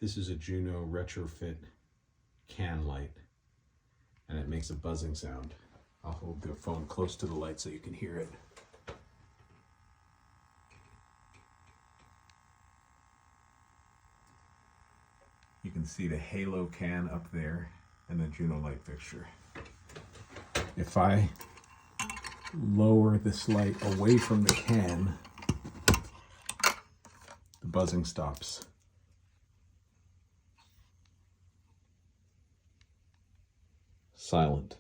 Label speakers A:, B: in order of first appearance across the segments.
A: This is a Juno retrofit can light, and it makes a buzzing sound. I'll hold the phone close to the light so you can hear it. You can see the halo can up there and the Juno light fixture. If I lower this light away from the can, the buzzing stops. Silent.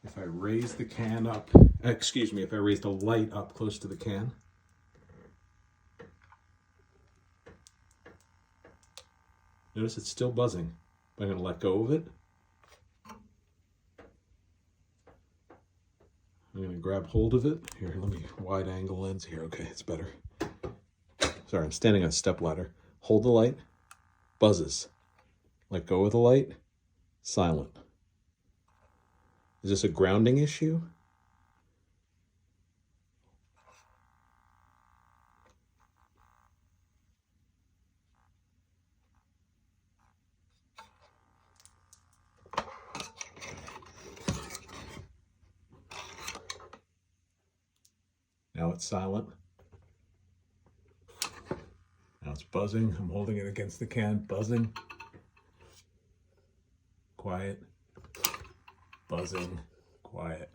A: If I raise the can up, if I raise the light up close to the can, notice it's still buzzing. I'm going to let go of it. I'm going to grab hold of it. Here, let me wide angle lens here. Okay, it's better. Sorry, I'm standing on a step ladder. Hold the light, buzzes. Let go of the light, silent. Is this a grounding issue? Now it's silent. Now it's buzzing. I'm holding it against the can, buzzing. Quiet. Buzzing. Quiet.